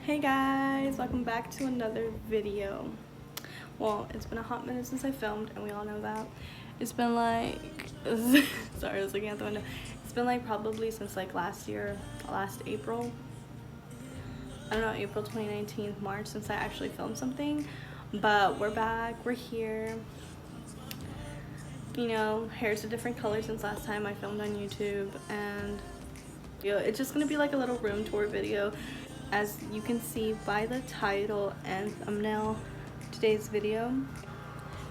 Hey guys, welcome back to another video. Well, it's been a hot minute since I filmed, and we all know that. It's been like sorry, I was looking at the window. It's been like probably since like last April. I don't know, April 2019, March, since I actually filmed something. But we're back, we're here. You know, hair's a different color since last time I filmed on YouTube, and it's just gonna be like a little room tour video. As you can see by the title and thumbnail, today's video,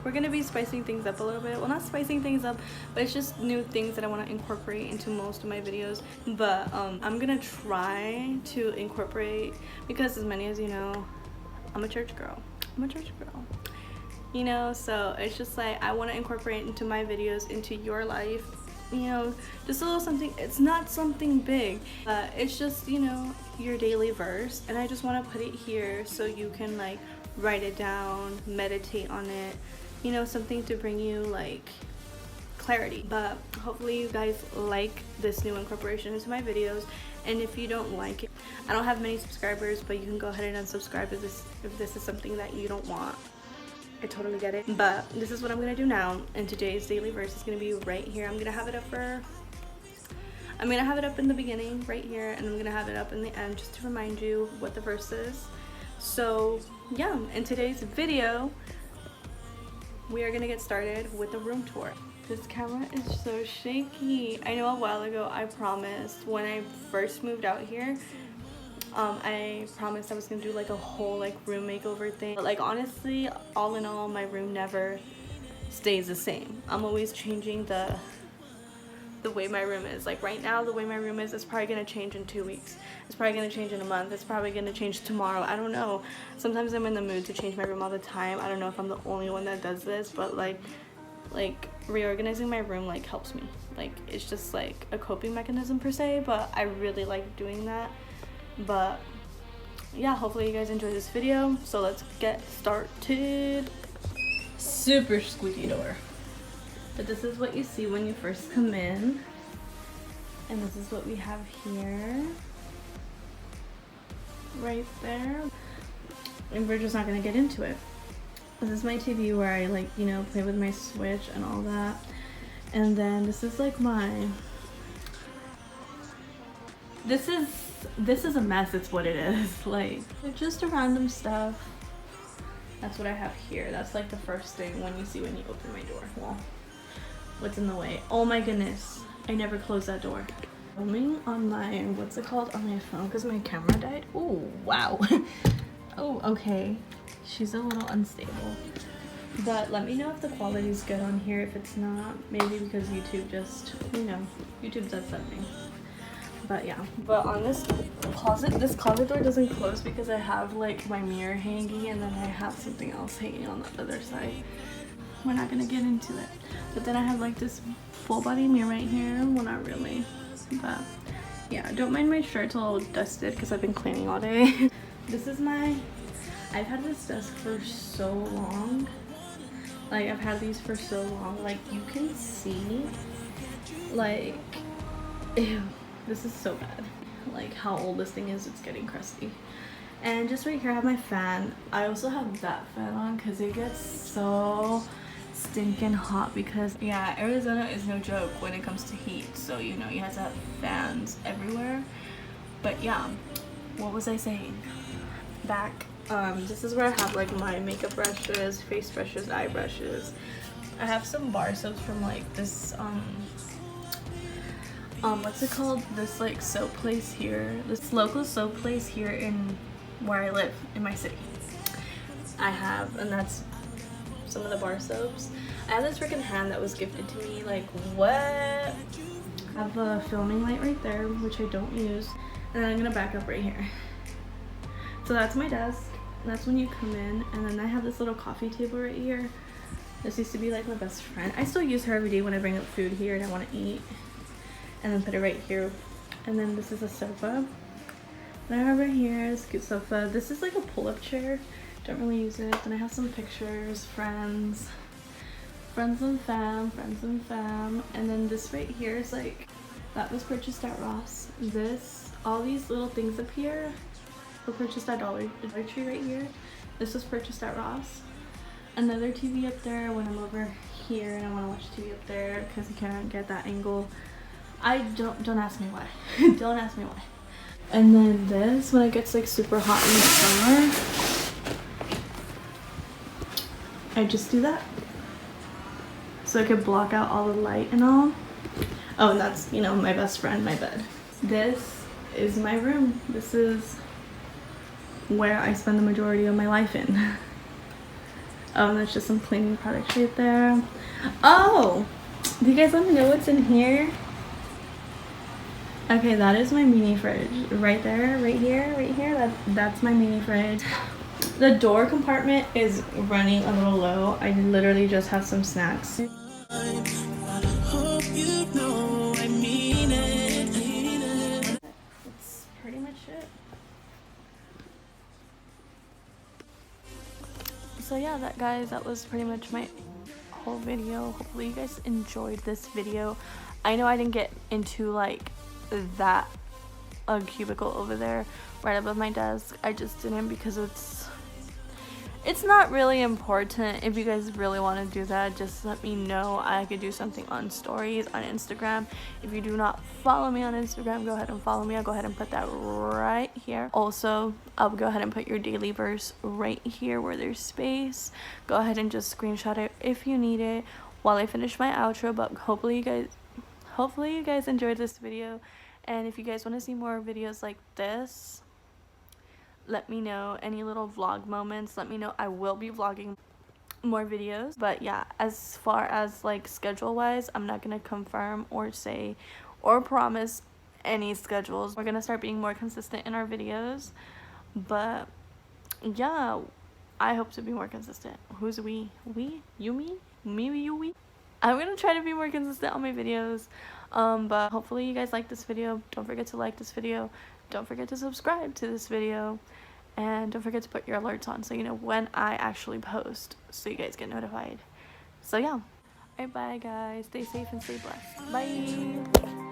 we're gonna be spicing things up a little bit. Well, not spicing things up, but it's just new things that I want to incorporate into most of my videos. But I'm gonna try to incorporate, because as many as you know, I'm a church girl. You know, so it's just like I want to incorporate into my videos, into your life, you know, just a little something. It's not something big, but it's just, you know, your daily verse, and I just want to put it here so you can like write it down, meditate on it, you know, something to bring you like clarity. But hopefully you guys like this new incorporation into my videos, and if you don't like it, I don't have many subscribers, but you can go ahead and unsubscribe if this is something that you don't want. I totally get it. But this is what I'm gonna do now, and today's daily verse is gonna be right here. I'm gonna have it up in the beginning right here, and I'm gonna have it up in the end just to remind you what the verse is. So yeah, in today's video we are gonna get started with the room tour. This camera is so shaky. I know a while ago I promised, when I first moved out here, I promised I was gonna do like a whole like room makeover thing. But like honestly, all in all, my room never stays the same. I'm always changing the way my room is. Like right now, the way my room is probably gonna change in 2 weeks. It's probably gonna change in a month. It's probably gonna change tomorrow. I don't know. Sometimes I'm in the mood to change my room all the time. I don't know if I'm the only one that does this, but like reorganizing my room like helps me. Like it's just like a coping mechanism per se, but I really like doing that. But yeah, hopefully you guys enjoy this video, so let's get started. Super squeaky door, but this is what you see when you first come in, and this is what we have here right there, and we're just not gonna get into it. This is my TV where I like, you know, play with my Switch and all that, and then this is like this is a mess. It's what it is. Like, just a random stuff. That's what I have here. That's like the first thing when you open my door. Well, what's in the way? Oh my goodness, I never closed that door. Filming on my, what's it called, on my phone, because my camera died. Oh wow. Oh, okay, she's a little unstable, but let me know if the quality is good on here. If it's not, maybe because YouTube just, you know, YouTube does something. But yeah, but on this closet door doesn't close because I have like my mirror hanging, and then I have something else hanging on the other side. We're not gonna get into it. But then I have like this full body mirror right here. Well, not really, but yeah, don't mind my shirt's a little dusted because I've been cleaning all day. I've had this desk for so long. Like, I've had these for so long. Like, you can see, like, ew. This is so bad. Like how old this thing is, it's getting crusty. And just right here I have my fan. I also have that fan on because it gets so stinking hot, because yeah, Arizona is no joke when it comes to heat. So you know, you have to have fans everywhere. But yeah, what was I saying? Back, this is where I have like my makeup brushes, face brushes, eye brushes. I have some bar soaps from like this what's it called, this like soap place here, this local soap place here in where I live in my city. I have, and that's some of the bar soaps. I have this freaking hand that was gifted to me. Like, what? I have a filming light right there, which I don't use, and then I'm gonna back up right here. So that's my desk, and that's when you come in. And then I have this little coffee table right here. This used to be like my best friend. I still use her every day when I bring up food here and I want to eat. And then put it right here. And then this is a sofa that I have right here. It's a cute sofa. This is like a pull-up chair. Don't really use it. Then I have some pictures, friends and fam. And then this right here is like, that was purchased at Ross. All these little things up here were purchased at Dollar Tree right here. This was purchased at Ross. Another TV up there when I'm over here and I want to watch TV up there because you can't get that angle. I don't ask me why. Don't ask me why. And then this when it gets like super hot in the summer, I just do that so I could block out all the light and all. Oh, and that's, you know, my best friend, my bed. This is my room. This is where I spend the majority of my life in. There's just some cleaning products right there. Oh, do you guys want to know what's in here? Okay, that is my mini fridge. Right there, right here, that's my mini fridge. The door compartment is running a little low. I literally just have some snacks. That's pretty much it. So yeah, that was pretty much my whole video. Hopefully you guys enjoyed this video. I know I didn't get into like that cubicle over there right above my desk. I just didn't because it's not really important. If you guys really want to do that, just let me know. I could do something on stories on Instagram. If you do not follow me on Instagram, go ahead and follow me. I'll go ahead and put that right here. Also, I'll go ahead and put your daily verse right here where there's space. Go ahead and just screenshot it if you need it while I finish my outro. But hopefully you guys enjoyed this video, and if you guys want to see more videos like this, let me know. Any little vlog moments, let me know. I will be vlogging more videos. But yeah, as far as like schedule wise, I'm not gonna confirm or say or promise any schedules. We're gonna start being more consistent in our videos, but yeah, I hope to be more consistent. Who's we? You, me, you, we. I'm gonna try to be more consistent on my videos. But hopefully you guys like this video. Don't forget to like this video. Don't forget to subscribe to this video, and don't forget to put your alerts on so you know when I actually post, so you guys get notified. So yeah, alright, bye guys, stay safe and stay blessed. Bye.